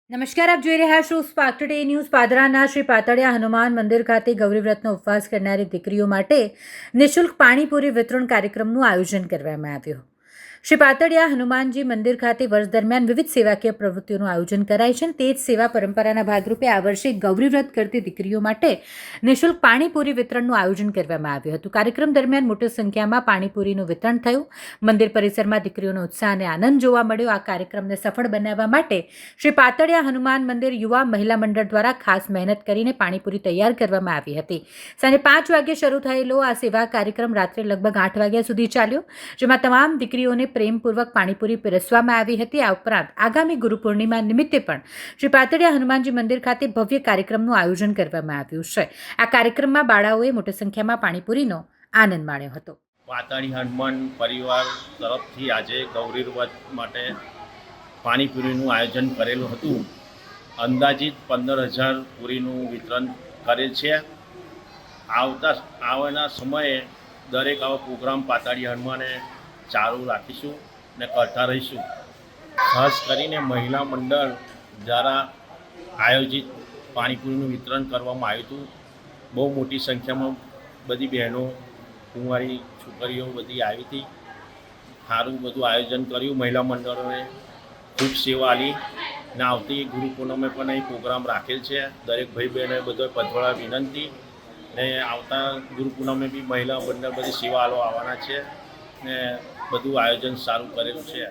નમસ્કાર, આપ જોઈ રહ્યા છો સ્પાર્ક ટુડે ન્યૂઝ. પાદરાના શ્રી પાતળિયા હનુમાન મંદિર ખાતે ગૌરીવ્રતનો ઉપવાસ કરનારી દીકરીઓ માટે નિઃશુલ્ક પાણીપુરી વિતરણ કાર્યક્રમનું આયોજન કરવામાં આવ્યું. શ્રી પાતળિયા હનુમાનજી મંદિર ખાતે વર્ષ દરમિયાન વિવિધ સેવાકીય પ્રવૃત્તિઓનું આયોજન કરાય છે. તે જ સેવા પરંપરાના ભાગરૂપે આ વર્ષે ગૌરીવ્રત કરતી દીકરીઓ માટે નિઃશુલ્ક પાણીપુરી વિતરણનું આયોજન કરવામાં આવ્યું હતું. કાર્યક્રમ દરમિયાન મોટી સંખ્યામાં પાણીપુરીનું વિતરણ થયું. મંદિર પરિસરમાં દીકરીઓનો ઉત્સાહ અને આનંદ જોવા મળ્યો. આ કાર્યક્રમને સફળ બનાવવા માટે શ્રી પાતળિયા હનુમાન મંદિર યુવા મહિલા મંડળ દ્વારા ખાસ મહેનત કરીને પાણીપુરી તૈયાર કરવામાં આવી હતી. સાંજે 5 વાગ્યે શરૂ થયેલો આ સેવા કાર્યક્રમ રાત્રે લગભગ 8 વાગ્યા સુધી ચાલ્યો, જેમાં તમામ દીકરીઓને પ્રેમપૂર્વક પાણીપુરી પીરસવામાં આવી હતી. આ ઉપરાંત આગામી ગુરુ પૂર્ણિમા નિમિત્તે પણ શ્રી પાતળિયા હનુમાનજી મંદિર ખાતે ભવ્ય કાર્યક્રમનું આયોજન કરવામાં આવ્યું છે. આ કાર્યક્રમમાં બાળાઓએ મોટી સંખ્યામાં પાણીપુરીનો આનંદ માણ્યો હતો. પાતળી હનુમાન પરિવાર તરફથી આજે ગૌરીવ્રત માટે પાણીપુરીનું આયોજન કરેલું હતું. અંદાજિત 15,000 પૂરીનું વિતરણ કરેલ છે. આવવાના સમયે દરેક આવો પ્રોગ્રામ પાતળી હનુમાને ચાલુ રાખીશું ને કરતા રહીશું. ખાસ કરીને મહિલા મંડળ દ્વારા આયોજિત પાણીપુરીનું વિતરણ કરવામાં આવ્યું હતું. બહુ મોટી સંખ્યામાં બધી બહેનો, કુંવારી છોકરીઓ બધી આવી હતી. સારું બધું આયોજન કર્યું. મહિલા મંડળોએ ખૂબ સેવા આપી ને આવતી ગુરુ પૂનમે પણ અહીં પ્રોગ્રામ રાખેલ છે. દરેક ભાઈ બહેનોએ બધો પધરાવા વિનંતી ને આવતા ગુરુ પૂનમે બી મહિલા મંડળ બધી સેવા આવવાના છે ને બધું આયોજન સારું કરેલું છે.